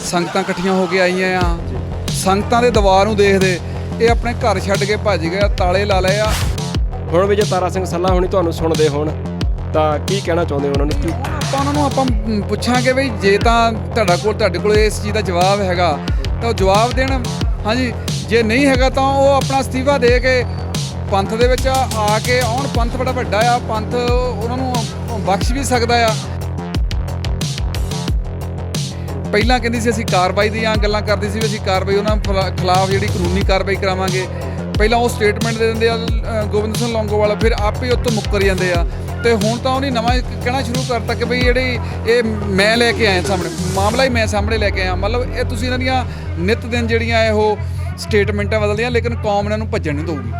ਸੰਗਤਾਂ ਇਕੱਠੀਆਂ ਹੋ ਕੇ ਆਈਆਂ ਆ। ਸੰਗਤਾਂ ਦੇ ਦਬਾਅ ਨੂੰ ਦੇਖਦੇ ਇਹ ਆਪਣੇ ਘਰ ਛੱਡ ਕੇ ਭੱਜ ਗਏ, ਤਾਲੇ ਲਾ ਲਏ ਆ। ਹੁਣ ਵੀ ਜੇ ਤਾਰਾ ਸਿੰਘ ਸੱਲਾ ਹੁਣੀ ਤੁਹਾਨੂੰ ਸੁਣਦੇ ਹੋਣ ਤਾਂ ਕੀ ਕਹਿਣਾ ਚਾਹੁੰਦੇ ਉਹਨਾਂ ਨੂੰ? ਉਹਨਾਂ ਨੂੰ ਆਪਾਂ ਪੁੱਛਾਂਗੇ ਵੀ ਜੇ ਤਾਂ ਤੁਹਾਡੇ ਕੋਲ ਇਸ ਚੀਜ਼ ਦਾ ਜਵਾਬ ਹੈਗਾ ਤਾਂ ਉਹ ਜਵਾਬ ਦੇਣ। ਹਾਂਜੀ, ਜੇ ਨਹੀਂ ਹੈਗਾ ਤਾਂ ਉਹ ਆਪਣਾ ਅਸਤੀਫਾ ਦੇ ਕੇ ਪੰਥ ਦੇ ਵਿੱਚ ਆ ਕੇ ਆਉਣ। ਪੰਥ ਬੜਾ ਵੱਡਾ ਆ, ਪੰਥ ਉਹਨਾਂ ਨੂੰ ਬਖਸ਼ ਵੀ ਸਕਦਾ ਆ। ਪਹਿਲਾਂ ਕਹਿੰਦੀ ਸੀ ਅਸੀਂ ਕਾਰਵਾਈ ਦੀਆਂ ਗੱਲਾਂ ਕਰਦੀ ਸੀ ਵੀ ਅਸੀਂ ਕਾਰਵਾਈ ਉਹਨਾਂ ਖਿਲਾਫ ਜਿਹੜੀ ਕਾਨੂੰਨੀ ਕਾਰਵਾਈ ਕਰਾਵਾਂਗੇ। ਪਹਿਲਾਂ ਉਹ ਸਟੇਟਮੈਂਟ ਦੇ ਦਿੰਦੇ ਆ ਗੋਬਿੰਦ ਸਿੰਘ ਲੌਂਗੋਵਾਲ, ਫਿਰ ਆਪੇ ਉੱਤੋਂ ਮੁੱਕਰ ਜਾਂਦੇ ਆ। ਤੇ ਹੁਣ ਤਾਂ ਉਹਨੇ ਨਵਾਂ ਕਹਿਣਾ ਸ਼ੁਰੂ ਕਰਤਾ ਕਿ ਬਈ ਜਿਹੜੀ ਇਹ ਮੈਂ ਲੈ ਕੇ ਆਇਆ ਸਾਹਮਣੇ ਮਾਮਲਾ ਹੀ ਮੈਂ ਸਾਹਮਣੇ ਲੈ ਕੇ ਆਇਆ। ਮਤਲਬ ਇਹ ਤੁਸੀਂ ਇਹਨਾਂ ਦੀਆਂ ਨਿੱਤ ਦਿਨ ਜਿਹੜੀਆਂ ਇਹੋ ਸਟੇਟਮੈਂਟਾਂ ਬਦਲਦੀਆਂ, ਲੇਕਿਨ ਕੌਮ ਇਹਨਾਂ ਨੂੰ ਭੱਜਣ ਨਹੀਂ ਦਊਗੀ।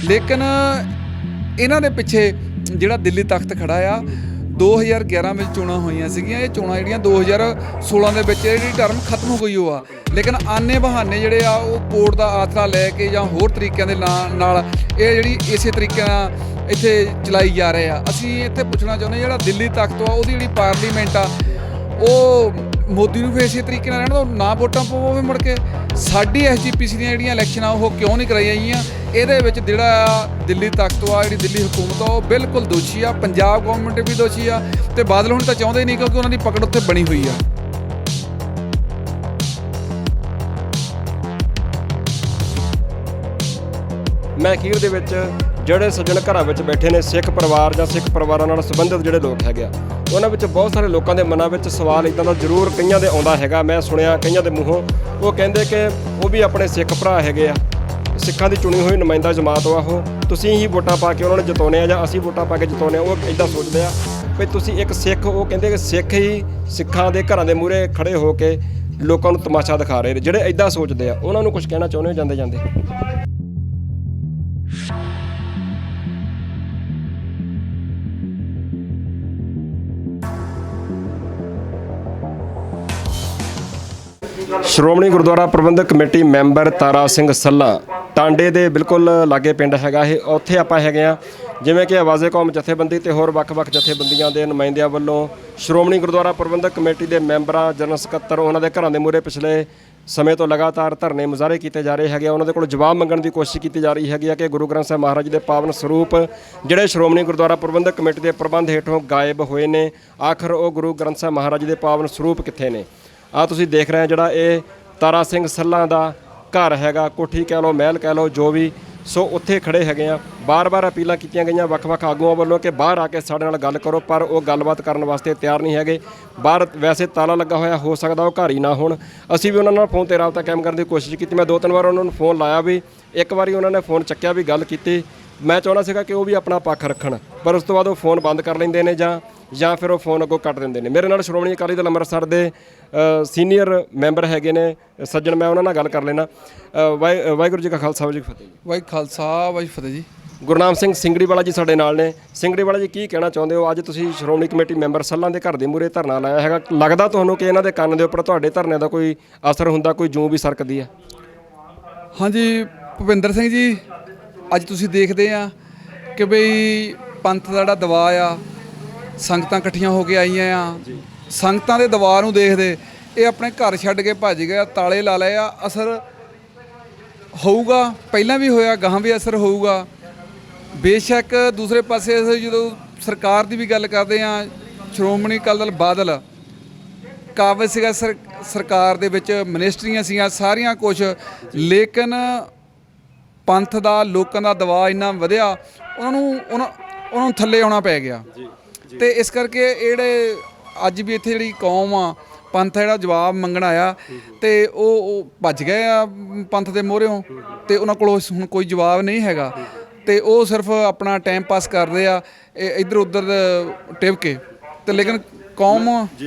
ਲੇਕਿਨ ਇਹਨਾਂ ਦੇ ਪਿੱਛੇ ਜਿਹੜਾ ਦਿੱਲੀ ਤਖਤ ਖੜਾ ਆ, 2011 ਵਿੱਚ ਚੋਣਾਂ ਹੋਈਆਂ ਸੀਗੀਆਂ। ਇਹ ਚੋਣਾਂ ਜਿਹੜੀਆਂ 2016 ਦੇ ਵਿੱਚ ਜਿਹੜੀ ਟਰਮ ਖਤਮ ਹੋ ਗਈ ਉਹ ਆ, ਲੇਕਿਨ ਆਨੇ ਬਹਾਨੇ ਜਿਹੜੇ ਆ ਉਹ ਕੋਰਟ ਦਾ ਆਸਰਾ ਲੈ ਕੇ ਜਾਂ ਹੋਰ ਤਰੀਕਿਆਂ ਦੇ ਨਾਲ ਇਹ ਜਿਹੜੀ ਇਸੇ ਤਰੀਕੇ ਨਾਲ ਇੱਥੇ ਚਲਾਈ ਜਾ ਰਹੇ ਆ। ਅਸੀਂ ਇੱਥੇ ਪੁੱਛਣਾ ਚਾਹੁੰਦੇ ਜਿਹੜਾ ਦਿੱਲੀ ਤਖਤ ਆ ਉਹਦੀ ਜਿਹੜੀ ਪਾਰਲੀਮੈਂਟ ਆ ਉਹ ਮੋਦੀ ਨੂੰ ਫਿਰ ਇਸੇ ਤਰੀਕੇ ਨਾਲ ਰਹਿਣ ਦਿਓ, ਨਾ ਵੋਟਾਂ ਪਵਾਵੇ ਮੁੜ ਕੇ। ਸਾਡੀ SGPC ਦੀਆਂ ਜਿਹੜੀਆਂ ਇਲੈਕਸ਼ਨਾਂ ਉਹ ਕਿਉਂ ਨਹੀਂ ਕਰਾਈਆਂ ਗਈਆਂ? ਇਹਦੇ ਵਿੱਚ ਜਿਹੜਾ ਦਿੱਲੀ ਤਖਤ ਆ, ਜਿਹੜੀ ਦਿੱਲੀ ਹਕੂਮਤ ਆ ਉਹ ਬਿਲਕੁਲ ਦੋਸ਼ੀ ਆ। ਪੰਜਾਬ ਗੌਰਮੈਂਟ ਵੀ ਦੋਸ਼ੀ ਆ ਤੇ ਬਾਦਲ ਹੁਣ ਤਾਂ ਚਾਹੁੰਦੇ ਨਹੀਂ ਕਿਉਂਕਿ ਉਹਨਾਂ ਦੀ ਪਕੜ ਉੱਥੇ ਬਣੀ ਹੋਈ ਆ। ਮੈਂ ਅਖੀਰ ਦੇ ਵਿੱਚ ਜਿਹੜੇ ਸੱਜਣ ਘਰਾਂ ਵਿੱਚ ਬੈਠੇ ਨੇ, ਸਿੱਖ ਪਰਿਵਾਰ ਜਾਂ ਸਿੱਖ ਪਰਿਵਾਰਾਂ ਨਾਲ ਸੰਬੰਧਿਤ ਜਿਹੜੇ ਲੋਕ ਹੈਗੇ ਆ, ਉਹਨਾਂ ਵਿੱਚ ਬਹੁਤ ਸਾਰੇ ਲੋਕਾਂ ਦੇ ਮਨਾਂ ਵਿੱਚ ਸਵਾਲ ਇੱਦਾਂ ਦਾ ਜ਼ਰੂਰ ਕਈਆਂ ਦੇ ਆਉਂਦਾ ਹੈਗਾ। ਮੈਂ ਸੁਣਿਆ ਕਈਆਂ ਦੇ ਮੂੰਹੋਂ, ਉਹ ਕਹਿੰਦੇ ਕਿ ਉਹ ਵੀ ਆਪਣੇ ਸਿੱਖ ਭਰਾ ਹੈਗੇ ਆ, ਸਿੱਖਾਂ ਦੀ ਚੁਣੀ ਹੋਈ ਨੁਮਾਇੰਦਾ ਜਮਾਤ ਵਾ, ਉਹ ਤੁਸੀਂ ਹੀ ਵੋਟਾਂ ਪਾ ਕੇ ਉਹਨਾਂ ਨੂੰ ਜਿਤਾਉਂਦੇ ਆ ਜਾਂ ਅਸੀਂ ਵੋਟਾਂ ਪਾ ਕੇ ਜਿਤਾਉਂਦੇ ਆ। ਉਹ ਇੱਦਾਂ ਸੋਚਦੇ ਆ ਵੀ ਤੁਸੀਂ ਇੱਕ ਸਿੱਖ, ਉਹ ਕਹਿੰਦੇ ਕਿ ਸਿੱਖ ਹੀ ਸਿੱਖਾਂ ਦੇ ਘਰਾਂ ਦੇ ਮੂਹਰੇ ਖੜੇ ਹੋ ਕੇ ਲੋਕਾਂ ਨੂੰ ਤਮਾਸ਼ਾ ਦਿਖਾ ਰਹੇ ਨੇ। ਜਿਹੜੇ ਇੱਦਾਂ ਸੋਚਦੇ ਆ ਉਹਨਾਂ ਨੂੰ ਕੁਝ ਕਹਿਣਾ ਚਾਹੁੰਦੇ ਹੋ ਜਾਂਦੇ ਜਾਂਦੇ? ਸ਼੍ਰੋਮਣੀ ਗੁਰਦੁਆਰਾ ਪ੍ਰਬੰਧਕ ਕਮੇਟੀ ਮੈਂਬਰ ਤਾਰਾ ਸਿੰਘ ਸੱਲਾ ਟਾਂਡੇ ਦੇ ਬਿਲਕੁਲ ਲਾਗੇ ਪਿੰਡ ਹੈਗਾ ਇਹ, ਉੱਥੇ ਆਪਾਂ ਹੈਗੇ ਆ। ਜਿਵੇਂ ਕਿ ਆਵਾਜ਼ੇ ਕੌਮ ਜਥੇਬੰਦੀ ਤੇ ਹੋਰ ਵੱਖ-ਵੱਖ ਜਥੇਬੰਦੀਆਂ ਦੇ ਨੁਮਾਇੰਦਿਆਂ ਵੱਲੋਂ ਸ਼੍ਰੋਮਣੀ ਗੁਰਦੁਆਰਾ ਪ੍ਰਬੰਧਕ ਕਮੇਟੀ ਦੇ ਮੈਂਬਰਾਂ, ਜਨਰਲ ਸਕੱਤਰ, ਉਹਨਾਂ ਦੇ ਘਰਾਂ ਦੇ ਮੂਹਰੇ ਪਿਛਲੇ ਸਮੇਂ ਤੋਂ ਲਗਾਤਾਰ ਧਰਨੇ ਮੁਜ਼ਾਹਰੇ ਕੀਤੇ ਜਾ ਰਹੇ ਹੈਗੇ। ਉਹਨਾਂ ਦੇ ਕੋਲ ਜਵਾਬ ਮੰਗਣ ਦੀ ਕੋਸ਼ਿਸ਼ ਕੀਤੀ ਜਾ ਰਹੀ ਹੈਗੀ ਆ ਕਿ ਗੁਰੂ ਗ੍ਰੰਥ ਸਾਹਿਬ ਮਹਾਰਾਜ ਦੇ ਪਾਵਨ ਸਰੂਪ ਜਿਹੜੇ ਸ਼੍ਰੋਮਣੀ ਗੁਰਦੁਆਰਾ ਪ੍ਰਬੰਧਕ ਕਮੇਟੀ ਦੇ ਪ੍ਰਬੰਧ ਹੇਠੋਂ ਗਾਇਬ ਹੋਏ ਨੇ, ਆਖਰ ਉਹ ਗੁਰੂ ਗ੍ਰੰਥ ਸਾਹਿਬ ਮਹਾਰਾਜ ਦੇ ਪਾਵਨ ਸਰੂਪ ਕਿੱਥੇ ਨੇ? ਆ ਤੁਸੀਂ ਦੇਖ ਰਹੇ ਹੋ ਜਿਹੜਾ ਇਹ ਤਾਰਾ ਸਿੰਘ ਸੱਲਾ ਦਾ ਘਰ ਹੈਗਾ, ਕੋਠੀ ਕਹਿ ਲਓ, ਮਹਿਲ ਕਹਿ ਲਓ, ਜੋ ਵੀ, ਸੋ ਉੱਥੇ ਖੜੇ ਹੈਗੇ ਆ। ਬਾਰ-ਬਾਰ ਅਪੀਲਾਂ ਕੀਤੀਆਂ ਗਈਆਂ ਵੱਖ-ਵੱਖ ਆਗੂਆਂ ਵੱਲੋਂ ਕਿ ਬਾਹਰ ਆ ਕੇ ਸਾਡੇ ਨਾਲ ਗੱਲ ਕਰੋ, ਪਰ ਉਹ ਗੱਲਬਾਤ ਕਰਨ ਵਾਸਤੇ ਤਿਆਰ ਨਹੀਂ ਹੈਗੇ। ਬਾਹਰ ਵੈਸੇ ਤਾਲਾ ਲੱਗਾ ਹੋਇਆ, ਹੋ ਸਕਦਾ ਉਹ ਘਰ ਹੀ ਨਾ ਹੋਣ। ਅਸੀਂ ਵੀ ਉਹਨਾਂ ਨਾਲ ਫੋਨ 'ਤੇ ਰਾਬਤਾ ਕਾਇਮ ਕਰਨ ਦੀ ਕੋਸ਼ਿਸ਼ ਕੀਤੀ। ਮੈਂ 2-3 ਵਾਰ ਉਹਨਾਂ ਨੂੰ ਫੋਨ ਲਾਇਆ, ਵੀ ਇੱਕ ਵਾਰੀ ਉਹਨਾਂ ਨੇ ਫੋਨ ਚੱਕਿਆ, ਵੀ ਗੱਲ ਕੀਤੀ। ਮੈਂ ਚਾਹੁੰਦਾ ਸੀਗਾ ਕਿ ਉਹ ਵੀ ਆਪਣਾ ਪੱਖ ਰੱਖਣ, ਪਰ ਉਸ ਤੋਂ ਬਾਅਦ ਉਹ ਫੋਨ ਬੰਦ ਕਰ ਲੈਂਦੇ ਨੇ ਜਾਂ ਫਿਰ ਉਹ ਫੋਨ ਅੱਗੋਂ ਕੱਟ ਦਿੰਦੇ ਨੇ। ਮੇਰੇ ਨਾਲ ਸ਼੍ਰੋਮਣੀ ਅਕਾਲੀ ਦਲ ਅੰਮ੍ਰਿਤਸਰ ਦੇ ਸੀਨੀਅਰ ਮੈਂਬਰ ਹੈਗੇ ਨੇ ਸੱਜਣ, ਮੈਂ ਉਹਨਾਂ ਨਾਲ ਗੱਲ ਕਰ ਲੈਣਾ। ਵਾਹਿਗੁਰੂ ਜੀ ਕਾ ਖਾਲਸਾ, ਵਾਹਿਗੁਰੂ ਜੀ ਕੀ ਫਤਿਹ। ਵਾਹਿਗੁਰੂ ਖਾਲਸਾ, ਵਾਹਿਗੁਰੂ ਫਤਿਹ ਜੀ। ਗੁਰਨਾਮ ਸਿੰਘ ਸਿੰਗੜੀਵਾਲਾ ਜੀ ਸਾਡੇ ਨਾਲ ਨੇ। ਸਿੰਗੜੀਵਾਲਾ ਜੀ, ਕੀ ਕਹਿਣਾ ਚਾਹੁੰਦੇ ਹੋ? ਅੱਜ ਤੁਸੀਂ ਸ਼੍ਰੋਮਣੀ ਕਮੇਟੀ ਮੈਂਬਰ ਸੱਲਾਂ ਦੇ ਘਰ ਦੇ ਮੂਹਰੇ ਧਰਨਾ ਲਾਇਆ ਹੈਗਾ, ਲੱਗਦਾ ਤੁਹਾਨੂੰ ਕਿ ਇਹਨਾਂ ਦੇ ਕੰਨ ਦੇ ਉੱਪਰ ਤੁਹਾਡੇ ਧਰਨੇ ਦਾ ਕੋਈ ਅਸਰ ਹੁੰਦਾ, ਕੋਈ ਜੂੰ ਵੀ ਸਰਕਦੀ ਹੈ? ਹਾਂਜੀ ਭੁਪਿੰਦਰ ਸਿੰਘ ਜੀ, ਅੱਜ ਤੁਸੀਂ ਦੇਖਦੇ ਆ ਕਿ ਬਈ ਪੰਥ ਦਾ ਜਿਹੜਾ ਦਬਾਅ ਆ, ਸੰਗਤਾਂ ਇਕੱਠੀਆਂ ਹੋ ਕੇ ਆਈਆਂ ਆ। ਸੰਗਤਾਂ ਦੇ ਦਬਾਅ ਨੂੰ ਦੇਖਦੇ ਇਹ ਆਪਣੇ ਘਰ ਛੱਡ ਕੇ ਭੱਜ ਗਏ, ਤਾਲੇ ਲਾ ਲਏ ਆ। ਅਸਰ ਹੋਊਗਾ, ਪਹਿਲਾਂ ਵੀ ਹੋਇਆ, ਗਾਹਾਂ ਵੀ ਅਸਰ ਹੋਊਗਾ ਬੇਸ਼ੱਕ। ਦੂਸਰੇ ਪਾਸੇ ਅਸੀਂ ਜਦੋਂ ਸਰਕਾਰ ਦੀ ਵੀ ਗੱਲ ਕਰਦੇ ਆ, ਸ਼੍ਰੋਮਣੀ ਅਕਾਲੀ ਦਲ ਬਾਦਲ ਕਾਬਜ਼ ਸੀਗਾ ਸਰਕਾਰ ਦੇ ਵਿੱਚ, ਮਿਨਿਸਟਰੀਆਂ ਸੀਗੀਆਂ ਸਾਰੀਆਂ ਕੁਛ, ਲੇਕਿਨ ਪੰਥ ਦਾ, ਲੋਕਾਂ ਦਾ ਦਬਾਅ ਇੰਨਾ ਵਧਿਆ, ਉਹਨਾਂ ਨੂੰ ਥੱਲੇ ਆਉਣਾ ਪੈ ਗਿਆ। ਤੇ ਇਸ ਕਰਕੇ ਜਿਹੜੇ ਅੱਜ ਵੀ ਇੱਥੇ ਜਿਹੜੀ ਕੌਮ ਆ, ਪੰਥ ਜਿਹੜਾ ਜਵਾਬ ਮੰਗਣ ਆਇਆ ਤੇ ਉਹ ਭੱਜ ਗਏ ਆ ਪੰਥ ਦੇ ਮੋਹਰਿਓਂ, ਤੇ ਉਹਨਾਂ ਕੋਲ ਹੁਣ ਕੋਈ ਜਵਾਬ ਨਹੀਂ ਹੈਗਾ। ਤੇ ਉਹ ਸਿਰਫ ਆਪਣਾ ਟਾਈਮ ਪਾਸ ਕਰਦੇ ਆ ਇੱਧਰ ਉੱਧਰ ਟਿਪ ਕੇ, ਤੇ ਲੇਕਿਨ ਕੌਮ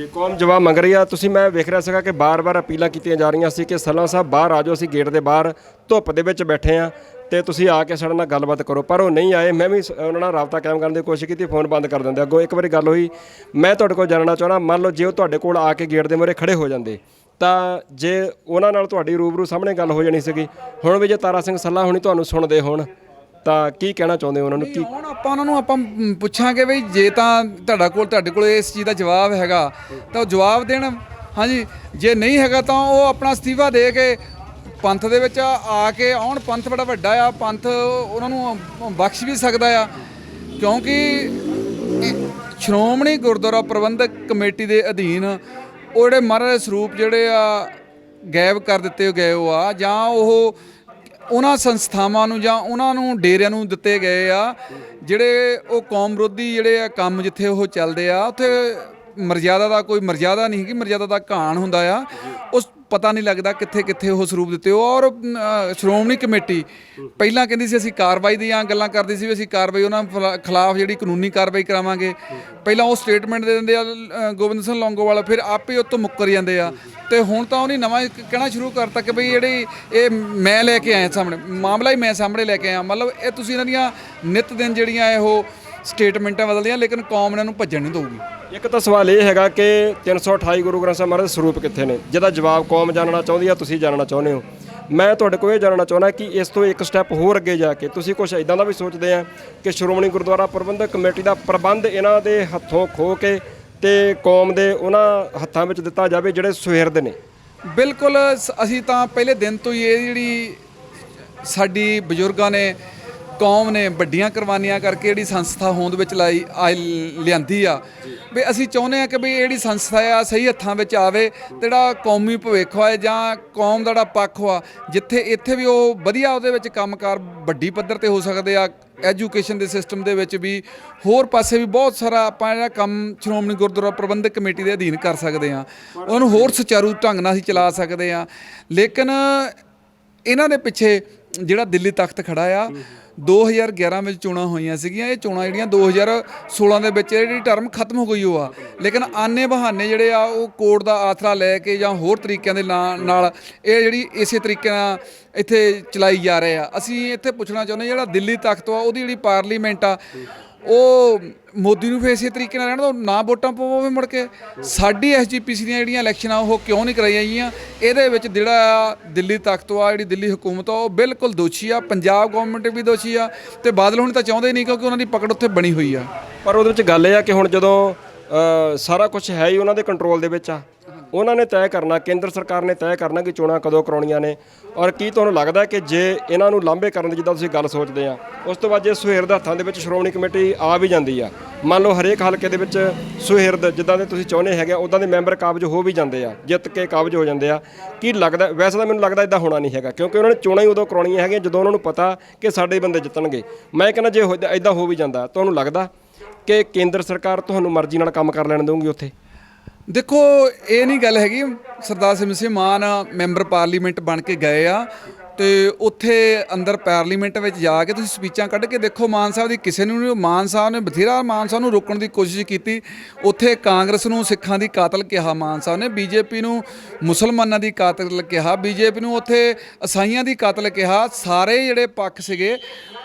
ਜਵਾਬ ਮੰਗ ਰਹੀ ਆ। ਤੁਸੀਂ, ਮੈਂ ਵੇਖ ਰਿਹਾ ਸੀਗਾ ਕਿ ਬਾਰ-ਬਾਰ ਅਪੀਲਾਂ ਕੀਤੀਆਂ ਜਾ ਰਹੀਆਂ ਸੀ ਕਿ ਸੱਲਾ ਸਾਹਿਬ ਬਾਹਰ ਆ ਜਾਓ, ਅਸੀਂ ਗੇਟ ਦੇ ਬਾਹਰ ਧੁੱਪ ਦੇ ਵਿੱਚ ਬੈਠੇ ਆ ਤੇ ਤੁਸੀਂ ਆ ਕੇ ਸਾਡੇ ਨਾਲ ਗੱਲਬਾਤ ਕਰੋ, ਪਰ ਉਹ ਨਹੀਂ ਆਏ। ਮੈਂ ਵੀ ਉਹਨਾਂ ਨਾਲ ਰਾਬਤਾ ਕਾਇਮ ਕਰਨ ਦੀ ਕੋਸ਼ਿਸ਼ ਕੀਤੀ, ਫੋਨ ਬੰਦ ਕਰ ਦਿੰਦੇ। ਅੱਗੋਂ ਇੱਕ ਵਾਰੀ ਗੱਲ ਹੋਈ, ਮੈਂ ਤੁਹਾਡੇ ਕੋਲ ਜਾਣਨਾ ਚਾਹੁੰਦਾ, ਮੰਨ ਲਓ ਜੇ ਉਹ ਤੁਹਾਡੇ ਕੋਲ ਆ ਕੇ ਗੇਟ ਦੇ ਮੂਹਰੇ ਖੜੇ ਹੋ ਜਾਂਦੇ ਤਾਂ ਜੇ ਉਹਨਾਂ ਨਾਲ ਤੁਹਾਡੀ ਰੂਬਰੂ ਸਾਹਮਣੇ ਗੱਲ ਹੋ ਜਾਣੀ ਸੀਗੀ। ਹੁਣ ਵੀ ਜੇ ਤਾਰਾ ਸਿੰਘ ਸੱਲਾ ਹੁਣੀ ਤੁਹਾਨੂੰ ਸੁਣਦੇ ਹੋਣ ਤਾਂ ਕੀ ਕਹਿਣਾ ਚਾਹੁੰਦੇ ਹੋ ਉਹਨਾਂ ਨੂੰ? ਕੀ ਹੁਣ ਆਪਾਂ ਉਹਨਾਂ ਨੂੰ ਆਪਾਂ ਪੁੱਛਾਂਗੇ ਬਈ ਜੇ ਤਾਂ ਤੁਹਾਡੇ ਕੋਲ ਇਸ ਚੀਜ਼ ਦਾ ਜਵਾਬ ਹੈਗਾ ਤਾਂ ਉਹ ਜਵਾਬ ਦੇਣ। ਹਾਂਜੀ, ਜੇ ਨਹੀਂ ਹੈਗਾ ਤਾਂ ਉਹ ਆਪਣਾ ਅਸਤੀਫਾ ਦੇ ਕੇ ਪੰਥ ਦੇ ਵਿੱਚ ਆ ਕੇ ਆਉਣ। ਪੰਥ ਬੜਾ ਵੱਡਾ ਆ, ਪੰਥ ਉਹਨਾਂ ਨੂੰ ਬਖਸ਼ ਵੀ ਸਕਦਾ ਆ, ਕਿਉਂਕਿ ਸ਼੍ਰੋਮਣੀ ਗੁਰਦੁਆਰਾ ਪ੍ਰਬੰਧਕ ਕਮੇਟੀ ਦੇ ਅਧੀਨ ਉਹ ਜਿਹੜੇ ਮਹਾਰਾਜ ਦੇ ਸਰੂਪ ਜਿਹੜੇ ਆ ਗਾਇਬ ਕਰ ਦਿੱਤੇ ਗਏ ਉਹ ਆ, ਜਾਂ ਉਹ ਉਹਨਾਂ ਸੰਸਥਾਵਾਂ ਨੂੰ ਜਾਂ ਉਹਨਾਂ ਨੂੰ ਡੇਰਿਆਂ ਨੂੰ ਦਿੱਤੇ ਗਏ ਆ ਜਿਹੜੇ ਉਹ ਕੌਮ ਵਿਰੋਧੀ ਜਿਹੜੇ ਆ ਕੰਮ ਜਿੱਥੇ ਉਹ ਚੱਲਦੇ ਆ, ਉੱਥੇ ਮਰਜ਼ਾਦਾ ਦਾ ਕੋਈ ਮਰਜ਼ਾਦਾ ਨਹੀਂ ਹੈਗੀ, ਮਰਜ਼ਾਦਾ ਦਾ ਘਾਣ ਹੁੰਦਾ ਆ। ਉਸ ਪਤਾ ਨਹੀਂ ਲੱਗਦਾ ਕਿੱਥੇ ਕਿੱਥੇ ਉਹ ਸਰੂਪ ਦਿੱਤੇ ਉਹ। ਔਰ ਸ਼੍ਰੋਮਣੀ ਕਮੇਟੀ ਪਹਿਲਾਂ ਕਹਿੰਦੀ ਸੀ ਅਸੀਂ ਕਾਰਵਾਈ ਦੀਆਂ ਗੱਲਾਂ ਕਰਦੀ ਸੀ ਵੀ ਅਸੀਂ ਕਾਰਵਾਈ ਉਹਨਾਂ ਖਿਲਾਫ ਜਿਹੜੀ ਕਾਨੂੰਨੀ ਕਾਰਵਾਈ ਕਰਾਵਾਂਗੇ। ਪਹਿਲਾਂ ਉਹ ਸਟੇਟਮੈਂਟ ਦੇ ਦਿੰਦੇ ਆ ਗੋਬਿੰਦ ਸਿੰਘ ਲੌਂਗੋਵਾਲ, ਫਿਰ ਆਪੇ ਉਹ ਤੋਂ ਮੁੱਕਰ ਜਾਂਦੇ ਆ। ਤੇ ਹੁਣ ਤਾਂ ਉਹਨੇ ਨਵਾਂ ਕਹਿਣਾ ਸ਼ੁਰੂ ਕਰਤਾ ਕਿ ਬਈ ਜਿਹੜੀ ਇਹ ਮੈਂ ਲੈ ਕੇ ਆਇਆ ਸਾਹਮਣੇ ਮਾਮਲਾ ਹੀ ਮੈਂ ਸਾਹਮਣੇ ਲੈ ਕੇ ਆਇਆ। ਮਤਲਬ ਇਹ ਤੁਸੀਂ ਇਹਨਾਂ ਦੀਆਂ ਨਿੱਤ ਦਿਨ ਜਿਹੜੀਆਂ ਇਹੋ ਸਟੇਟਮੈਂਟਾਂ ਬਦਲਦੀਆਂ, ਲੇਕਿਨ ਕੌਮ ਇਹਨਾਂ ਨੂੰ ਭੱਜਣ ਨਹੀਂ ਦਊਗੀ। ਇੱਕ ਤਾਂ ਸਵਾਲ ਇਹ ਹੈਗਾ ਕਿ 328 ਗੁਰੂ ਗ੍ਰੰਥ ਸਾਹਿਬ ਮਹਾਰਾਜ ਦੇ ਸਰੂਪ ਕਿੱਥੇ ਨੇ, ਜਿਹਦਾ ਜਵਾਬ ਕੌਮ ਜਾਣਨਾ ਚਾਹੁੰਦੀ ਆ, ਤੁਸੀਂ ਜਾਣਨਾ ਚਾਹੁੰਦੇ ਹੋ। ਮੈਂ ਤੁਹਾਡੇ ਕੋਲ ਇਹ ਜਾਣਨਾ ਚਾਹੁੰਦਾ ਕਿ ਇਸ ਤੋਂ ਇੱਕ ਸਟੈਪ ਹੋਰ ਅੱਗੇ ਜਾ ਕੇ ਤੁਸੀਂ ਕੁਝ ਇਦਾਂ ਦਾ ਵੀ ਸੋਚਦੇ ਆ ਕਿ ਸ਼੍ਰੋਮਣੀ ਗੁਰਦੁਆਰਾ ਪ੍ਰਬੰਧਕ ਕਮੇਟੀ ਦਾ ਪ੍ਰਬੰਧ ਇਹਨਾਂ ਦੇ ਹੱਥੋਂ ਖੋਹ ਕੇ ਤੇ ਕੌਮ ਦੇ ਉਹਨਾਂ ਹੱਥਾਂ ਵਿੱਚ ਦਿੱਤਾ ਜਾਵੇ ਜਿਹੜੇ ਸੁਹਿਰਦ ਨੇ? ਬਿਲਕੁਲ, ਅਸੀਂ ਤਾਂ ਪਹਿਲੇ ਦਿਨ ਤੋਂ ਹੀ ਇਹ ਜਿਹੜੀ ਸਾਡੀ ਬਜ਼ੁਰਗਾਂ ਨੇ ਕੌਮ ਨੇ ਵੱਡੀਆਂ ਕੁਰਬਾਨੀਆਂ ਕਰਕੇ ਜਿਹੜੀ ਸੰਸਥਾ ਹੋਂਦ ਵਿੱਚ ਲਿਆਂਦੀ ਆ, ਵੀ ਅਸੀਂ ਚਾਹੁੰਦੇ ਆ ਕਿ ਵੀ ਇਹ ਜਿਹੜੀ ਸੰਸਥਾ ਆ ਸਹੀ ਹੱਥਾਂ ਵਿੱਚ ਆਵੇ ਤੇ ਜਿਹੜਾ ਕੌਮੀ ਭਵਿੱਖ ਹੋਏ ਜਾਂ ਕੌਮ ਦਾ ਜਿਹੜਾ ਪੱਖ ਆ, ਜਿੱਥੇ ਇੱਥੇ ਵੀ ਉਹ ਵਧੀਆ ਉਹਦੇ ਵਿੱਚ ਕੰਮਕਾਰ ਵੱਡੀ ਪੱਧਰ ਤੇ ਹੋ ਸਕਦੇ ਆ। ਐਜੂਕੇਸ਼ਨ ਦੇ ਸਿਸਟਮ ਦੇ ਵਿੱਚ ਵੀ ਹੋਰ ਪਾਸੇ ਵੀ ਬਹੁਤ ਸਾਰਾ ਆਪਾਂ ਜਿਹੜਾ ਕੰਮ ਸ਼੍ਰੋਮਣੀ ਗੁਰਦੁਆਰਾ ਪ੍ਰਬੰਧਕ ਕਮੇਟੀ ਦੇ ਅਧੀਨ ਕਰ ਸਕਦੇ ਆ, ਉਹਨੂੰ ਹੋਰ ਸੁਚਾਰੂ ਢੰਗ ਨਾਲ ਅਸੀਂ ਚਲਾ ਸਕਦੇ ਆ। ਲੇਕਿਨ ਇਹਨਾਂ ਦੇ ਪਿੱਛੇ ਜਿਹੜਾ ਦਿੱਲੀ ਤਖਤ ਖੜਾ ਆ, 2011 ਵਿੱਚ ਚੋਣਾਂ ਹੋਈਆਂ ਸੀਗੀਆਂ। ਇਹ ਚੋਣਾਂ ਜਿਹੜੀਆਂ 2016 ਦੇ ਵਿੱਚ ਜਿਹੜੀ ਟਰਮ ਖਤਮ ਹੋ ਗਈ ਉਹ ਆ, ਲੇਕਿਨ ਆਨੇ ਬਹਾਨੇ ਜਿਹੜੇ ਆ ਉਹ ਕੋਰਟ ਦਾ ਆਸਰਾ ਲੈ ਕੇ ਜਾਂ ਹੋਰ ਤਰੀਕਿਆਂ ਦੇ ਨਾਲ ਇਹ ਜਿਹੜੀ ਇਸੇ ਤਰੀਕੇ ਨਾਲ ਇੱਥੇ ਚਲਾਈ ਜਾ ਰਹੇ ਆ। ਅਸੀਂ ਇੱਥੇ ਪੁੱਛਣਾ ਚਾਹੁੰਦੇ ਜਿਹੜਾ ਦਿੱਲੀ ਤਖਤ ਆ ਉਹਦੀ ਜਿਹੜੀ ਪਾਰਲੀਮੈਂਟ ਆ ਉਹ ਮੋਦੀ ਨੂੰ ਫਿਰ ਇਸੇ ਤਰੀਕੇ ਨਾਲ ਰਹਿਣ ਦਿਓ, ਨਾ ਵੋਟਾਂ ਪਵਾਵੇ ਮੁੜ ਕੇ। ਸਾਡੀ ਐਸਜੀਪੀਸੀ ਦੀਆਂ ਜਿਹੜੀਆਂ ਇਲੈਕਸ਼ਨਾਂ ਉਹ ਕਿਉਂ ਨਹੀਂ ਕਰਾਈਆਂ ਗਈਆਂ? ਇਹਦੇ ਵਿੱਚ ਜਿਹੜਾ ਦਿੱਲੀ ਤਖਤ ਆ, ਜਿਹੜੀ ਦਿੱਲੀ ਹਕੂਮਤ ਆ, ਉਹ ਬਿਲਕੁਲ ਦੋਸ਼ੀ ਆ। ਪੰਜਾਬ ਗੌਰਮੈਂਟ ਵੀ ਦੋਸ਼ੀ ਆ ਤੇ ਬਾਦਲ ਹੁਣ ਤਾਂ ਚਾਹੁੰਦੇ ਨਹੀਂ, ਕਿਉਂਕਿ ਉਹਨਾਂ ਦੀ ਪਕੜ ਉੱਥੇ ਬਣੀ ਹੋਈ ਆ। ਪਰ ਉਹਦੇ ਵਿੱਚ ਗੱਲ ਇਹ ਆ ਕਿ ਹੁਣ ਜਦੋਂ ਸਾਰਾ ਕੁਝ ਹੈ ਹੀ ਉਹਨਾਂ ਦੇ ਕੰਟਰੋਲ ਦੇ ਵਿੱਚ ਆ, ਉਹਨਾਂ ਨੇ ਤੈਅ ਕਰਨਾ, ਕੇਂਦਰ ਸਰਕਾਰ ਨੇ ਤੈਅ ਕਰਨਾ ਕਿ ਚੋਣਾਂ ਕਦੋਂ ਕਰਾਉਣੀਆਂ ਨੇ। ਔਰ ਕੀ ਤੁਹਾਨੂੰ ਲੱਗਦਾ ਕਿ ਜੇ ਇਹਨਾਂ ਨੂੰ ਲਾਂਭੇ ਕਰਨ ਦੀ ਜਿੱਦਾਂ ਤੁਸੀਂ ਗੱਲ ਸੋਚਦੇ ਆ, ਉਸ ਤੋਂ ਬਾਅਦ ਜੇ ਸੁਹਿਰਦ ਹੱਥਾਂ ਦੇ ਵਿੱਚ ਸ਼੍ਰੋਮਣੀ ਕਮੇਟੀ ਆ ਵੀ ਜਾਂਦੀ ਆ, ਮੰਨ ਲਓ ਹਰੇਕ ਹਲਕੇ ਦੇ ਵਿੱਚ ਸੁਹਿਰਦ ਜਿੱਦਾਂ ਦੇ ਤੁਸੀਂ ਚਾਹੁੰਦੇ ਹੈਗੇ ਉੱਦਾਂ ਦੇ ਮੈਂਬਰ ਕਾਬਜ਼ ਹੋ ਵੀ ਜਾਂਦੇ ਆ, ਜਿੱਤ ਕੇ ਕਾਬਜ਼ ਹੋ ਜਾਂਦੇ ਆ, ਕੀ ਲੱਗਦਾ? ਵੈਸੇ ਤਾਂ ਮੈਨੂੰ ਲੱਗਦਾ ਇਦਾਂ ਹੋਣਾ ਨਹੀਂ ਹੈਗਾ, ਕਿਉਂਕਿ ਉਹਨਾਂ ਨੇ ਚੋਣਾਂ ਹੀ ਉਦੋਂ ਕਰਾਉਣੀਆਂ ਹੈਗੀਆਂ ਜਦੋਂ ਉਹਨਾਂ ਨੂੰ ਪਤਾ ਕਿ ਸਾਡੇ ਬੰਦੇ ਜਿੱਤਣਗੇ। ਮੈਂ ਕਹਿੰਦਾ ਜੇ ਇਦਾਂ ਹੋ ਵੀ ਜਾਂਦਾ, ਤੁਹਾਨੂੰ ਲੱਗਦਾ ਕਿ ਕੇਂਦਰ ਸਰਕਾਰ ਤੁਹਾਨੂੰ ਮਰਜ਼ੀ ਨਾਲ ਕੰਮ ਕਰ ਲੈਣ ਦੇਊਗੀ ਉੱਥੇ? ਦੇਖੋ, ਇਹ ਨਹੀਂ ਗੱਲ ਹੈਗੀ। ਸਰਦਾਰ ਸਿਮਰਨ ਸਿੰਘ ਮਾਨ ਮੈਂਬਰ ਪਾਰਲੀਮੈਂਟ ਬਣ ਕੇ ਗਏ ਆ ਤੇ ਉੱਥੇ ਅੰਦਰ ਪਾਰਲੀਮੈਂਟ ਵਿੱਚ ਜਾ ਕੇ ਤੁਸੀਂ ਸਪੀਚਾਂ ਕੱਢ ਕੇ ਦੇਖੋ ਮਾਨ ਸਾਹਿਬ ਦੀ। ਕਿਸੇ ਨੂੰ ਨਹੀਂ, ਮਾਨ ਸਾਹਿਬ ਨੇ ਬਥੇਰਾ ਮਾਨ ਸਾਹਿਬ ਨੂੰ ਰੋਕਣ ਦੀ ਕੋਸ਼ਿਸ਼ ਕੀਤੀ। ਉੱਥੇ ਕਾਂਗਰਸ ਨੂੰ ਸਿੱਖਾਂ ਦੀ ਕਾਤਲ ਕਿਹਾ ਮਾਨ ਸਾਹਿਬ ਨੇ, ਬੀਜੇਪੀ ਨੂੰ ਮੁਸਲਮਾਨਾਂ ਦੀ ਕਾਤਲ ਕਿਹਾ, ਬੀਜੇਪੀ ਨੂੰ ਉੱਥੇ ਈਸਾਈਆਂ ਦੀ ਕਾਤਲ ਕਿਹਾ। ਸਾਰੇ ਜਿਹੜੇ ਪੱਖ ਸੀਗੇ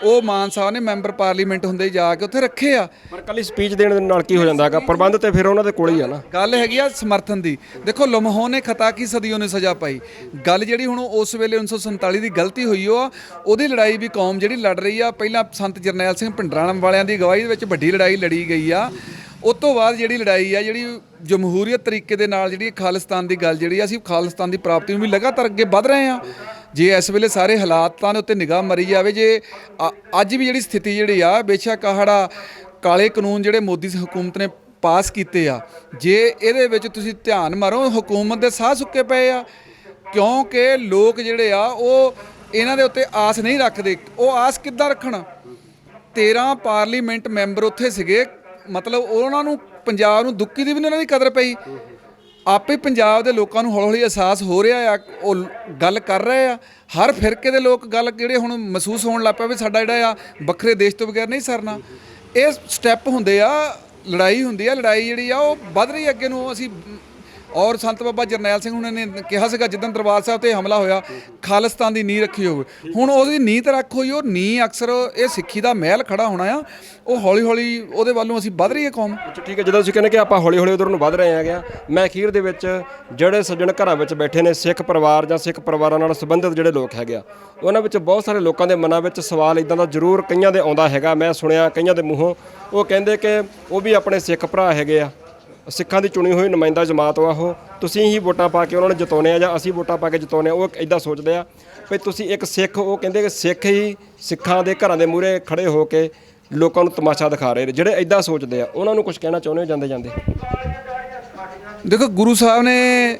ਉਹ ਮਾਨ ਸਾਹਿਬ ਨੇ ਮੈਂਬਰ ਪਾਰਲੀਮੈਂਟ ਹੁੰਦੇ ਜਾ ਕੇ ਉੱਥੇ ਰੱਖੇ ਆ। ਪਰ ਕੱਲੀ ਸਪੀਚ ਦੇਣ ਦੇ ਨਾਲ ਕੀ ਹੋ ਜਾਂਦਾ ਹੈਗਾ? ਪ੍ਰਬੰਧ ਤੇ ਫਿਰ ਉਹਨਾਂ ਦੇ ਕੋਲ ਹੀ ਆ ਨਾ। ਗੱਲ ਹੈਗੀ ਆ ਸਮਰਥਨ ਦੀ। ਦੇਖੋ, ਲਮਹੋਂ ਨੇ ਖਤਾ ਕੀ ਸਦੀਆਂ ਨੇ ਸਜ਼ਾ ਪਾਈ। ਗੱਲ ਜਿਹੜੀ ਹੁਣ ਉਸ ਵੇਲੇ 1947 ਦੀ ਗਲਤੀ ਹੋਈ ਉਹ ਉਹਦੀ ਲੜਾਈ ਵੀ ਕੌਮ ਜਿਹੜੀ ਲੜ ਰਹੀ ਆ। ਪਹਿਲਾਂ ਸੰਤ ਜਰਨੈਲ ਸਿੰਘ ਭਿੰਡਰਾਂ ਵਾਲਿਆਂ ਦੀ ਅਗਵਾਈ ਦੇ ਵਿੱਚ ਵੱਡੀ ਲੜਾਈ ਲੜੀ ਗਈ ਆ। ਉਸ ਤੋਂ ਬਾਅਦ ਜਿਹੜੀ ਲੜਾਈ ਆ, ਜਿਹੜੀ ਜਮਹੂਰੀਅਤ ਤਰੀਕੇ ਦੇ ਨਾਲ ਜਿਹੜੀ ਖਾਲਿਸਤਾਨ ਦੀ ਗੱਲ ਜਿਹੜੀ ਅਸੀਂ ਖਾਲਿਸਤਾਨ ਦੀ ਪ੍ਰਾਪਤੀ ਨੂੰ ਵੀ ਲਗਾਤਾਰ ਅੱਗੇ ਵੱਧ ਰਹੇ ਆ। ਜੇ ਇਸ ਵੇਲੇ ਸਾਰੇ ਹਾਲਾਤਾਂ ਦੇ ਉੱਤੇ ਨਿਗਾਹ ਮਾਰੀ ਜਾਵੇ, ਜੇ ਅੱਜ ਵੀ ਜਿਹੜੀ ਸਥਿਤੀ ਜਿਹੜੀ ਆ, ਬੇਸ਼ੱਕ ਆਹੜਾ ਕਾਲੇ ਕਾਨੂੰਨ ਜਿਹੜੇ ਮੋਦੀ ਹਕੂਮਤ ਨੇ ਪਾਸ ਕੀਤੇ ਆ, ਜੇ ਇਹਦੇ ਵਿੱਚ ਤੁਸੀਂ ਧਿਆਨ ਮਾਰੋ ਹਕੂਮਤ ਦੇ ਸਾਹ ਸੁੱਕੇ ਪਏ ਆ, ਕਿਉਂਕਿ ਲੋਕ ਜਿਹੜੇ ਆ ਉਹ ਇਹਨਾਂ ਦੇ ਉੱਤੇ ਆਸ ਨਹੀਂ ਰੱਖਦੇ। ਉਹ ਆਸ ਕਿੱਦਾਂ ਰੱਖਣ? 13 ਪਾਰਲੀਮੈਂਟ ਮੈਂਬਰ ਉੱਥੇ ਸੀਗੇ, ਮਤਲਬ ਉਹਨਾਂ ਨੂੰ ਪੰਜਾਬ ਨੂੰ ਦੁੱਕੀ ਦੀ ਵੀ ਨਹੀਂ ਉਹਨਾਂ ਦੀ ਕਦਰ ਪਈ। ਆਪੇ ਪੰਜਾਬ ਦੇ ਲੋਕਾਂ ਨੂੰ ਹੌਲੀ ਹੌਲੀ ਅਹਿਸਾਸ ਹੋ ਰਿਹਾ ਆ, ਉਹ ਗੱਲ ਕਰ ਰਹੇ ਆ। ਹਰ ਫਿਰਕੇ ਦੇ ਲੋਕ ਗੱਲ ਜਿਹੜੇ ਹੁਣ ਮਹਿਸੂਸ ਹੋਣ ਲੱਗ ਪਿਆ ਵੀ ਸਾਡਾ ਜਿਹੜਾ ਆ ਵੱਖਰੇ ਦੇਸ਼ ਤੋਂ ਬਗੈਰ ਨਹੀਂ ਸਰਨਾ। ਇਹ ਸਟੈਪ ਹੁੰਦੇ ਆ, ਲੜਾਈ ਹੁੰਦੀ ਆ, ਲੜਾਈ ਜਿਹੜੀ ਆ ਉਹ ਵੱਧ ਰਹੀ ਅੱਗੇ ਨੂੰ। ਅਸੀਂ ਔਰ ਸੰਤ ਬਾਬਾ ਜਰਨੈਲ ਸਿੰਘ ਉਹਨਾਂ ਨੇ ਕਿਹਾ ਸੀਗਾ ਜਿੱਦਣ ਦਰਬਾਰ ਸਾਹਿਬ ਤੇ ਹਮਲਾ ਹੋਇਆ, ਖਾਲਿਸਤਾਨ ਦੀ ਨੀਂਹ ਰੱਖੀ ਹੋਵੇ। ਹੁਣ ਉਹਦੀ ਨੀਂਹ ਤਾਂ ਰੱਖ ਹੋਈ, ਉਹ ਨੀਂਹ ਅਕਸਰ ਇਹ ਸਿੱਖੀ ਦਾ ਮਹਿਲ ਖੜਾ ਹੋਣਾ ਆ, ਉਹ ਹੌਲੀ ਹੌਲੀ ਉਹਦੇ ਵੱਲੋਂ ਅਸੀਂ ਵੱਧ ਰਹੀ ਹੈ ਕੌਮ। ਠੀਕ ਹੈ, ਜਦੋਂ ਤੁਸੀਂ ਕਹਿੰਦੇ ਕਿ ਆਪਾਂ ਹੌਲੀ ਹੌਲੀ ਉਧਰ ਨੂੰ ਵੱਧ ਰਹੇ ਹੈਗੇ ਆ, ਮੈਂ ਅਖੀਰ ਦੇ ਵਿੱਚ ਜਿਹੜੇ ਸੱਜਣ ਘਰਾਂ ਵਿੱਚ ਬੈਠੇ ਨੇ, ਸਿੱਖ ਪਰਿਵਾਰ ਜਾਂ ਸਿੱਖ ਪਰਿਵਾਰਾਂ ਨਾਲ ਸੰਬੰਧਿਤ ਜਿਹੜੇ ਲੋਕ ਹੈਗੇ ਆ, ਉਹਨਾਂ ਵਿੱਚ ਬਹੁਤ ਸਾਰੇ ਲੋਕਾਂ ਦੇ ਮਨਾਂ ਵਿੱਚ ਸਵਾਲ ਇਦਾਂ ਦਾ ਜ਼ਰੂਰ ਕਈਆਂ ਦੇ ਆਉਂਦਾ ਹੈਗਾ। ਮੈਂ ਸੁਣਿਆ ਕਈਆਂ ਦੇ ਮੂੰਹੋਂ, ਉਹ ਕਹਿੰਦੇ ਕਿ ਉਹ ਵੀ ਆਪਣੇ ਸਿੱਖ ਭਰਾ ਹੈਗੇ ਆ, ਸਿੱਖਾਂ ਦੀ ਚੁਣੀ ਹੋਈ ਨੁਮਾਇੰਦਾ ਜਮਾਤ ਵਾ, ਉਹ ਤੁਸੀਂ ਹੀ ਵੋਟਾਂ ਪਾ ਕੇ ਉਹਨਾਂ ਨੂੰ ਜਿਤਾਉਂਦੇ ਆ ਜਾਂ ਅਸੀਂ ਵੋਟਾਂ ਪਾ ਕੇ ਜਿਤਾਉਂਦੇ ਆ। ਉਹ ਇਦਾਂ ਸੋਚਦੇ ਆ ਵੀ ਤੁਸੀਂ ਇੱਕ ਸਿੱਖ, ਉਹ ਕਹਿੰਦੇ ਕਿ ਸਿੱਖ ਹੀ ਸਿੱਖਾਂ ਦੇ ਘਰਾਂ ਦੇ ਮੂਹਰੇ ਖੜੇ ਹੋ ਕੇ ਲੋਕਾਂ ਨੂੰ ਤਮਾਸ਼ਾ ਦਿਖਾ ਰਹੇ ਨੇ। ਜਿਹੜੇ ਇਦਾਂ ਸੋਚਦੇ ਆ ਉਹਨਾਂ ਨੂੰ ਕੁਝ ਕਹਿਣਾ ਚਾਹੁੰਦੇ ਹੋ ਜਾਂਦੇ ਜਾਂਦੇ? ਦੇਖੋ, ਗੁਰੂ ਸਾਹਿਬ ਨੇ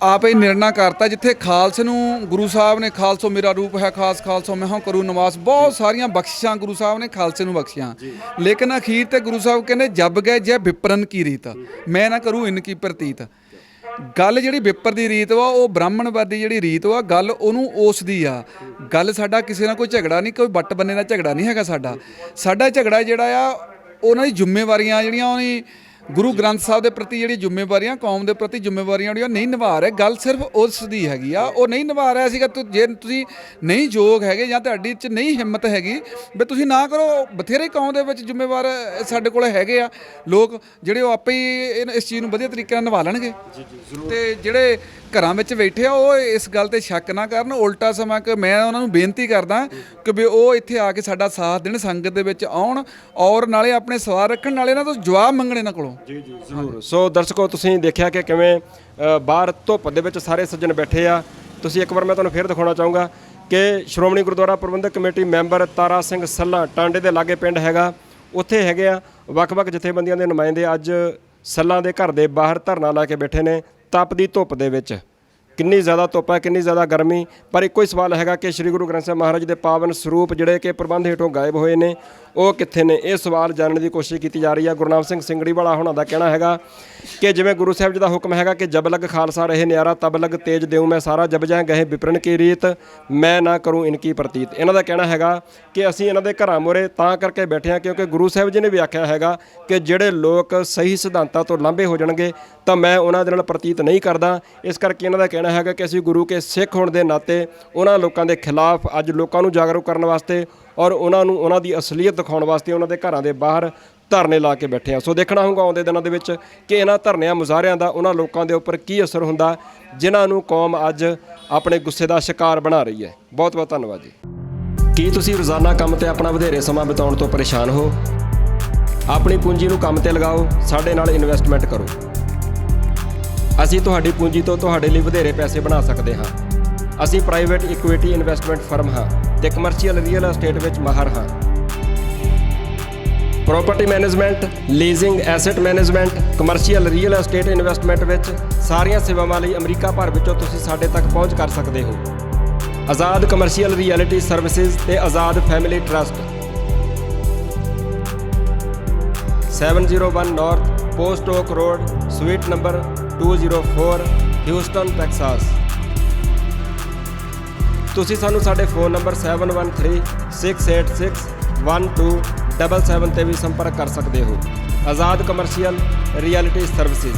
ਆਪ ਹੀ ਨਿਰਣਾ ਕਰਤਾ, ਜਿੱਥੇ ਖਾਲਸੇ ਨੂੰ ਗੁਰੂ ਸਾਹਿਬ ਨੇ ਖਾਲਸੋ ਮੇਰਾ ਰੂਪ ਹੈ ਖਾਸ ਖਾਲਸੋ ਮੈਂ ਹਾਂ ਕਰੂ ਨਿਵਾਸ, ਬਹੁਤ ਸਾਰੀਆਂ ਬਖਸ਼ਿਸ਼ਾਂ ਗੁਰੂ ਸਾਹਿਬ ਨੇ ਖਾਲਸੇ ਨੂੰ ਬਖਸ਼ੀਆਂ, ਲੇਕਿਨ ਅਖੀਰ ਤੇ ਗੁਰੂ ਸਾਹਿਬ ਕਹਿੰਦੇ ਜਬ ਗਏ ਜੈ ਵਿਪਰਨ ਕੀ ਰੀਤ, ਮੈਂ ਨਾ ਕਰੂ ਇਨ ਕੀ ਪ੍ਰਤੀਤ। ਗੱਲ ਜਿਹੜੀ ਵਿਪਰ ਦੀ ਰੀਤ ਵਾ, ਉਹ ਬ੍ਰਾਹਮਣਵਾਦੀ ਜਿਹੜੀ ਰੀਤ ਵਾ, ਗੱਲ ਉਹਨੂੰ ਉਸ ਦੀ ਆ। ਗੱਲ ਸਾਡਾ ਕਿਸੇ ਨਾਲ ਕੋਈ ਝਗੜਾ ਨਹੀਂ, ਕੋਈ ਵੱਟ ਬੰਨੇ ਦਾ ਝਗੜਾ ਨਹੀਂ ਹੈਗਾ। ਸਾਡਾ ਝਗੜਾ ਜਿਹੜਾ ਆ ਉਹਨਾਂ ਦੀ ਜ਼ਿੰਮੇਵਾਰੀਆਂ ਜਿਹੜੀਆਂ ਉਹਨੀ ਗੁਰੂ ਗ੍ਰੰਥ ਸਾਹਿਬ ਦੇ ਪ੍ਰਤੀ ਜਿਹੜੀ ਜ਼ਿੰਮੇਵਾਰੀਆਂ, ਕੌਮ ਦੇ ਪ੍ਰਤੀ ਜ਼ਿੰਮੇਵਾਰੀਆਂ ਜਿਹੜੀਆਂ ਨਹੀਂ ਨਿਭਾ ਰਹੇ। ਗੱਲ ਸਿਰਫ ਉਸ ਦੀ ਹੈਗੀ ਆ, ਉਹ ਨਹੀਂ ਨਿਭਾ ਰਿਹਾ ਸੀਗਾ। ਜੇ ਤੁਸੀਂ ਨਹੀਂ ਯੋਗ ਹੈਗੇ ਜਾਂ ਤੁਹਾਡੀ 'ਚ ਨਹੀਂ ਹਿੰਮਤ ਹੈਗੀ ਵੀ ਤੁਸੀਂ ਨਾ ਕਰੋ, ਬਥੇਰੇ ਕੌਮ ਦੇ ਵਿੱਚ ਜ਼ਿੰਮੇਵਾਰ ਸਾਡੇ ਕੋਲ ਹੈਗੇ ਆ ਲੋਕ, ਜਿਹੜੇ ਉਹ ਆਪੇ ਹੀ ਇਸ ਚੀਜ਼ ਨੂੰ ਵਧੀਆ ਤਰੀਕੇ ਨਾਲ ਨਿਭਾ ਲੈਣਗੇ। ਤੇ ਜਿਹੜੇ ਘਰਾਂ ਵਿੱਚ ਬੈਠੇ ਆ, ਉਹ ਇਸ ਗੱਲ ਤੇ ਸ਼ੱਕ ਨਾ ਕਰਨ। ਉਲਟਾ ਸਮਾਂ ਕਿ ਮੈਂ ਉਹਨਾਂ ਨੂੰ ਬੇਨਤੀ ਕਰਦਾ ਕਿ ਵੀ ਉਹ ਇੱਥੇ ਆ ਕੇ ਸਾਡਾ ਸਾਥ ਦੇਣ, ਸੰਗਤ ਦੇ ਵਿੱਚ ਆਉਣ, ਔਰ ਨਾਲੇ ਆਪਣੇ ਸਵਾਲ ਰੱਖਣ, ਨਾਲੇ ਇਹਨਾਂ ਤੋਂ ਜਵਾਬ ਮੰਗਣ ਇਹਨਾਂ ਕੋਲੋਂ। ਜੀ ਜ਼ਰੂਰ। ਸੋ ਦਰਸ਼ਕੋ, ਤੁਸੀਂ ਦੇਖਿਆ ਕਿ ਕਿਵੇਂ ਬਾਹਰ ਧੁੱਪ ਦੇ ਵਿੱਚ ਸਾਰੇ ਸੱਜਣ ਬੈਠੇ ਆ। ਤੁਸੀਂ ਇੱਕ ਵਾਰ ਮੈਂ ਤੁਹਾਨੂੰ ਫੇਰ ਦਿਖਾਉਣਾ ਚਾਹੂੰਗਾ ਕਿ ਸ਼੍ਰੋਮਣੀ ਗੁਰਦੁਆਰਾ ਪ੍ਰਬੰਧਕ ਕਮੇਟੀ ਮੈਂਬਰ ਤਾਰਾ ਸਿੰਘ ਸੱਲਾ, ਟਾਂਡੇ ਦੇ ਲਾਗੇ ਪਿੰਡ ਹੈਗਾ, ਉੱਥੇ ਹੈਗੇ ਆ ਵੱਖ-ਵੱਖ ਜਥੇਬੰਦੀਆਂ ਦੇ ਨੁਮਾਇੰਦੇ। ਅੱਜ ਸੱਲਾਂ ਦੇ ਘਰ ਦੇ ਬਾਹਰ ਧਰਨਾ ਲਾ ਕੇ ਬੈਠੇ ਨੇ ਤਪਦੀ ਧੁੱਪ ਦੇ ਵਿੱਚ। ਕਿੰਨੀ ਜ਼ਿਆਦਾ ਧੁੱਪ ਹੈ, ਕਿੰਨੀ ਜ਼ਿਆਦਾ ਗਰਮੀ, ਪਰ ਇੱਕੋ ਹੀ ਸਵਾਲ ਹੈਗਾ ਕਿ ਸ੍ਰੀ ਗੁਰੂ ਗ੍ਰੰਥ ਸਾਹਿਬ ਮਹਾਰਾਜ ਦੇ ਪਾਵਨ ਸਰੂਪ ਜਿਹੜੇ ਕਿ ਪ੍ਰਬੰਧ ਹੇਠੋਂ ਗਾਇਬ ਹੋਏ ਨੇ, ਉਹ ਕਿੱਥੇ ਨੇ? ਇਹ ਸਵਾਲ ਜਾਣਨ ਦੀ ਕੋਸ਼ਿਸ਼ ਕੀਤੀ ਜਾ ਰਹੀ ਹੈ। ਗੁਰਨਾਮ ਸਿੰਘ ਸਿੰਗੜੀ ਵਾਲਾ ਹੋਣਾ ਦਾ ਕਹਿਣਾ ਹੈਗਾ ਕਿ ਜਿਵੇਂ ਗੁਰੂ ਸਾਹਿਬ ਜੀ ਦਾ ਹੁਕਮ ਹੈਗਾ ਕਿ ਜਬ ਲਗ ਖਾਲਸਾ ਰਹੇ ਨਿਆਰਾ ਤਬ ਲਗ ਤੇਜ ਦੇਉ ਮੈਂ ਸਾਰਾ, ਜਬ ਜਾਂ ਗਏ ਵਿਪਰਨ ਕੀ ਰੀਤ ਮੈਂ ਨਾ ਕਰੂੰ ਇਨਕੀ ਪ੍ਰਤੀਤ। ਇਹਨਾਂ ਦਾ ਕਹਿਣਾ ਹੈਗਾ ਕਿ ਅਸੀਂ ਇਹਨਾਂ ਦੇ ਘਰਾਂ ਮੂਹਰੇ ਤਾਂ ਕਰਕੇ ਬੈਠੇ ਹਾਂ ਕਿਉਂਕਿ ਗੁਰੂ ਸਾਹਿਬ ਜੀ ਨੇ ਵੀ ਆਖਿਆ ਹੈਗਾ ਕਿ ਜਿਹੜੇ ਲੋਕ ਸਹੀ ਸਿਧਾਂਤਾਂ ਤੋਂ ਲਾਂਭੇ ਹੋ ਜਾਣਗੇ ਤਾਂ ਮੈਂ ਉਹਨਾਂ ਦੇ ਨਾਲ ਪ੍ਰਤੀਤ ਨਹੀਂ ਕਰਦਾ। ਇਸ ਕਰਕੇ ਇਹਨਾਂ ਦਾ ਕਹਿਣਾ ਹੈਗਾ ਕਿ ਅਸੀਂ ਗੁਰੂ ਕੇ ਸਿੱਖ ਹੋਣ ਦੇ ਨਾਤੇ ਉਹਨਾਂ ਲੋਕਾਂ ਦੇ ਖਿਲਾਫ ਅੱਜ ਲੋਕਾਂ ਨੂੰ ਜਾਗਰੂਕ ਕਰਨ ਵਾਸਤੇ ਔਰ ਉਹਨਾਂ ਨੂੰ ਉਹਨਾਂ ਦੀ ਅਸਲੀਅਤ ਦਿਖਾਉਣ ਵਾਸਤੇ ਉਹਨਾਂ ਦੇ ਘਰਾਂ ਦੇ ਬਾਹਰ ਧਰਨੇ ਲਾ ਕੇ ਬੈਠੇ ਆ। ਸੋ ਦੇਖਣਾ ਹੋਊਗਾ ਆਉਂਦੇ ਦਿਨਾਂ ਦੇ ਵਿੱਚ ਕਿ ਇਹਨਾਂ ਧਰਨਿਆਂ ਮੁਜ਼ਾਹਰਿਆਂ ਦਾ ਉਹਨਾਂ ਲੋਕਾਂ ਦੇ ਉੱਪਰ ਕੀ ਅਸਰ ਹੁੰਦਾ ਜਿਨ੍ਹਾਂ ਨੂੰ ਕੌਮ ਅੱਜ ਆਪਣੇ ਗੁੱਸੇ ਦਾ ਸ਼ਿਕਾਰ ਬਣਾ ਰਹੀ ਹੈ। ਬਹੁਤ ਬਹੁਤ ਧੰਨਵਾਦ ਜੀ। ਕੀ ਤੁਸੀਂ ਰੋਜ਼ਾਨਾ ਕੰਮ ਤੇ ਆਪਣਾ ਵਧੇਰੇ ਸਮਾਂ ਬਿਤਾਉਣ ਤੋਂ ਪਰੇਸ਼ਾਨ ਹੋ? ਆਪਣੀ ਪੂੰਜੀ ਨੂੰ ਕੰਮ ਤੇ ਲਗਾਓ, ਸਾਡੇ ਨਾਲ ਇਨਵੈਸਟਮੈਂਟ ਕਰੋ। ਅਸੀਂ ਤੁਹਾਡੀ ਪੂੰਜੀ ਤੋਂ ਤੁਹਾਡੇ ਲਈ ਵਧੇਰੇ ਪੈਸੇ ਬਣਾ ਸਕਦੇ ਹਾਂ। ਅਸੀਂ ਪ੍ਰਾਈਵੇਟ ਇਕੁਇਟੀ ਇਨਵੈਸਟਮੈਂਟ ਫਰਮ ਹਾਂ ਤੇ ਕਮਰਸ਼ੀਅਲ ਰੀਅਲ ਐਸਟੇਟ ਵਿੱਚ ਮਾਹਰ ਹਾਂ। Property management, leasing, asset management, commercial real estate investment ਵਿੱਚ ਸਾਰੀਆਂ ਸੇਵਾਵਾਂ ਲਈ ਅਮਰੀਕਾ ਭਰ ਵਿੱਚੋਂ ਤੁਸੀਂ ਸਾਡੇ ਤੱਕ ਪਹੁੰਚ ਕਰ ਸਕਦੇ ਹੋ। ਆਜ਼ਾਦ ਕਮਰਸ਼ੀਅਲ ਰਿਐਲਿਟੀ ਸਰਵਿਸਿਜ਼ ਤੇ Azad family trust, 701 North Post Oak Road, suite number 204, Houston, Texas. ਤੁਸੀਂ ਸਾਨੂੰ ਸਾਡੇ ਫ਼ੋਨ ਨੰਬਰ 7136861277 ਤੇ ਵੀ ਸੰਪਰਕ ਕਰ ਸਕਦੇ ਹੋ। ਆਜ਼ਾਦ ਕਮਰਸ਼ੀਅਲ ਰਿਐਲਿਟੀ ਸਰਵਿਸਿਜ਼।